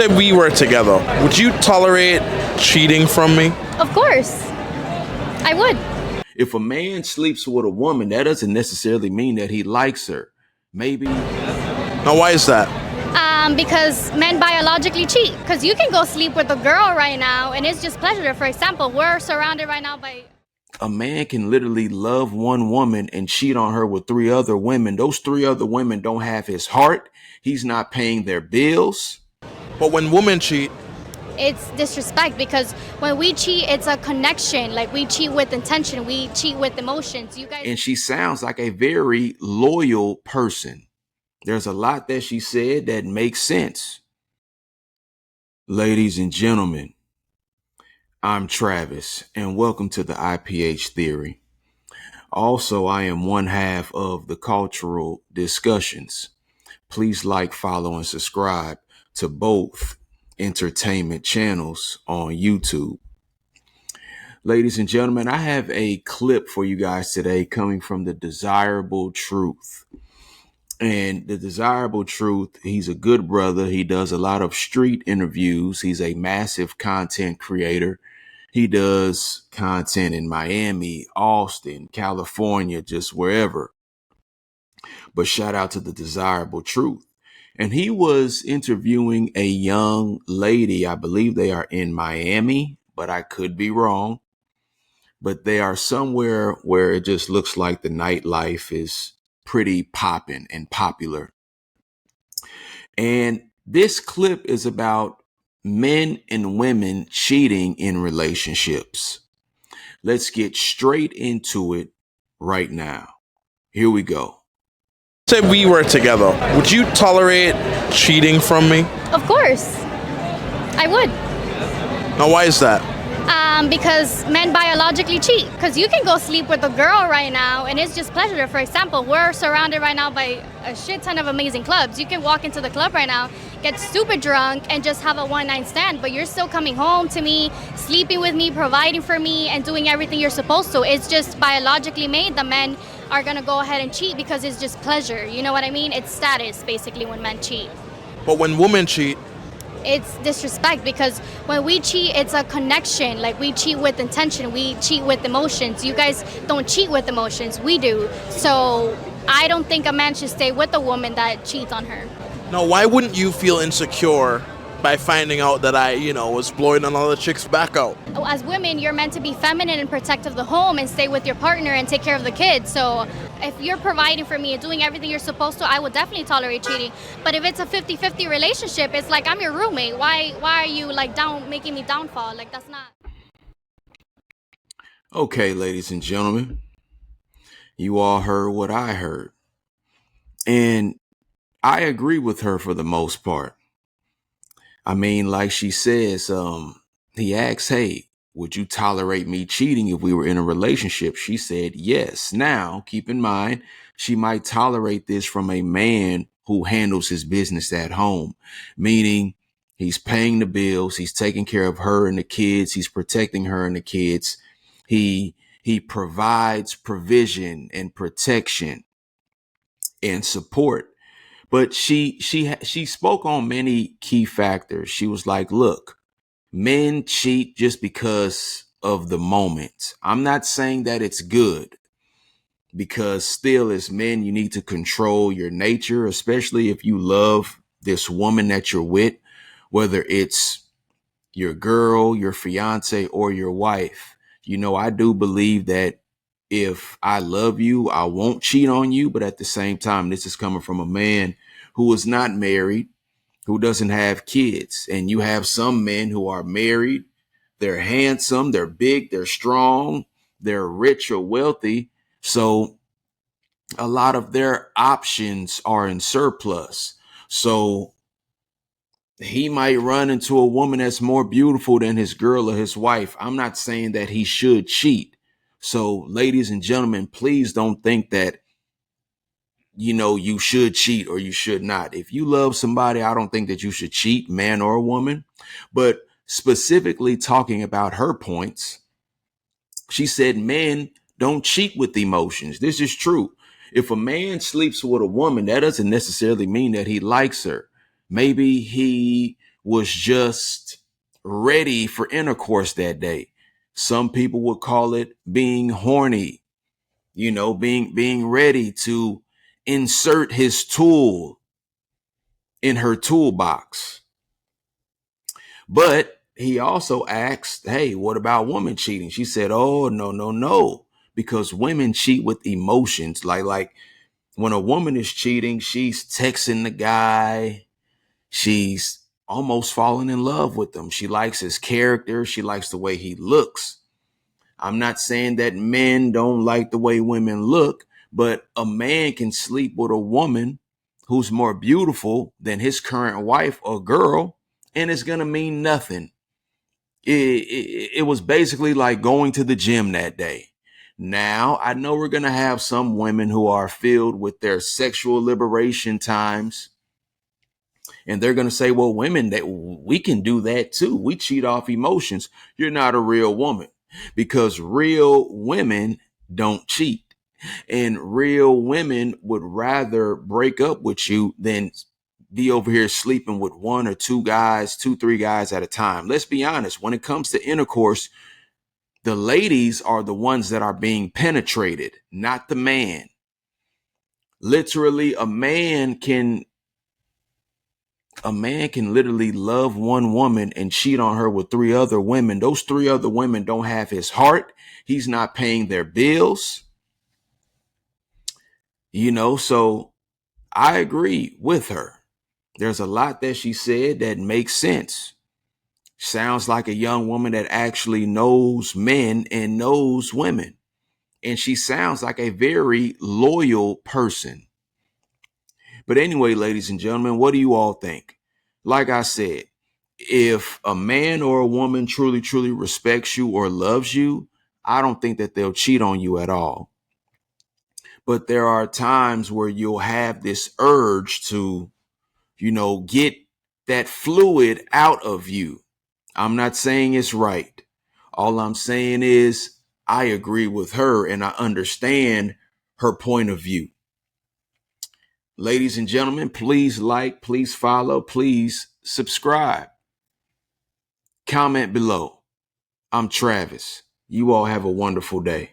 Say we were together, would you tolerate cheating from me? Of course. I would. If a man sleeps with a woman, that doesn't necessarily mean that he likes her. Maybe. Now, why is that? Because men biologically cheat. Because you can go sleep with a girl right now and it's just pleasure. For example, we're surrounded right now by... A man can literally love one woman and cheat on her with three other women. Those three other women don't have his heart. He's not paying their bills. But when women cheat, It's disrespect because when we cheat, it's a connection. Like we cheat with intention. We cheat with emotions. You guys... And she sounds like a very loyal person. There's a lot that she said that makes sense. Ladies and gentlemen, I'm Travis, and welcome to the IPH Theory. Also, I am one half of the Cultural Discussions. Please like, follow, and subscribe to both entertainment channels on YouTube. Ladies and gentlemen, I have a clip for you guys today coming from the Desirable Truth. And the Desirable Truth, he's a good brother. He does a lot of street interviews. He's a massive content creator. He does content in Miami, Austin, California, just wherever. But shout out to the Desirable Truth. And he was interviewing a young lady. I believe they are in Miami, but I could be wrong. But they are somewhere where it just looks like the nightlife is pretty poppin' and popular. And this clip is about men and women cheating in relationships. Let's get straight into it right now. Here we go. say we were together, would you tolerate cheating from me? Of course. I would. Now, why is that? Because men biologically cheat. Because you can go sleep with a girl right now and it's just pleasure. For example, we're surrounded right now by a shit ton of amazing clubs. You can walk into the club right now, get super drunk, and just have a one-night stand, but you're still coming home to me, sleeping with me, providing for me, and doing everything you're supposed to. It's just biologically made that men are gonna go ahead and cheat because it's just pleasure. You know what I mean? It's status, basically, when men cheat. But when women cheat, It's disrespect because when we cheat, it's a connection. Like we cheat with intention. We cheat with emotions. You guys don't cheat with emotions. We do. So I don't think a man should stay with a woman that cheats on her. now why wouldn't you feel insecure by finding out that I, was blowing another chick's back out? As women, you're meant to be feminine and protect of the home and stay with your partner and take care of the kids. So if you're providing for me and doing everything you're supposed to, I would definitely tolerate cheating. But if it's a 50-50 relationship, it's like I'm your roommate. Why are you like making me downfall? Like that's not. Okay, ladies and gentlemen, you all heard what I heard. And I agree with her for the most part. I mean, like she says, he asks, hey, would you tolerate me cheating if we were in a relationship? She said, yes. Now, keep in mind, she might tolerate this from a man who handles his business at home, meaning he's paying the bills, he's taking care of her and the kids, he's protecting her and the kids. He provides provision and protection and support. But she spoke on many key factors. She was like, look, men cheat just because of the moment. I'm not saying that it's good, because still as men, you need to control your nature, especially if you love this woman that you're with, whether it's your girl, your fiance, or your wife. I do believe that if I love you, I won't cheat on you. But at the same time, this is coming from a man who is not married, who doesn't have kids. And you have some men who are married, they're handsome, they're big, they're strong, they're rich or wealthy. So a lot of their options are in surplus. So he might run into a woman that's more beautiful than his girl or his wife. I'm not saying that he should cheat. So ladies and gentlemen, please don't think that, you should cheat or you should not. If you love somebody, I don't think that you should cheat, man or woman. But specifically talking about her points, she said men don't cheat with emotions. This is true. If a man sleeps with a woman, that doesn't necessarily mean that he likes her. Maybe he was just ready for intercourse that day. Some people would call it being horny, being ready to insert his tool in her toolbox. But he also asked, hey, what about woman cheating? She said, oh, no, no, no, because women cheat with emotions. Like when a woman is cheating, she's texting the guy. She's almost falling in love with him. She likes his character. She likes the way he looks. I'm not saying that men don't like the way women look, but a man can sleep with a woman who's more beautiful than his current wife or girl, and it's going to mean nothing. It was basically like going to the gym that day. Now, I know we're going to have some women who are filled with their sexual liberation times, and they're going to say, well, women, that we can do that too. We cheat off emotions. You're not a real woman, because real women don't cheat, and real women would rather break up with you than be over here sleeping with one or two guys, 2, 3 guys at a time. Let's be honest. When it comes to intercourse, the ladies are the ones that are being penetrated, not the man. Literally, a man can literally love one woman and cheat on her with 3 other women. Those 3 other women don't have his heart. He's not paying their bills. So I agree with her. There's a lot that she said that makes sense. Sounds like a young woman that actually knows men and knows women. And she sounds like a very loyal person. But anyway, ladies and gentlemen, what do you all think? Like I said, if a man or a woman truly, truly respects you or loves you, I don't think that they'll cheat on you at all. But there are times where you'll have this urge to, get that fluid out of you. I'm not saying it's right. All I'm saying is I agree with her and I understand her point of view. Ladies and gentlemen, please like, please follow, please subscribe. Comment below. I'm Travis. You all have a wonderful day.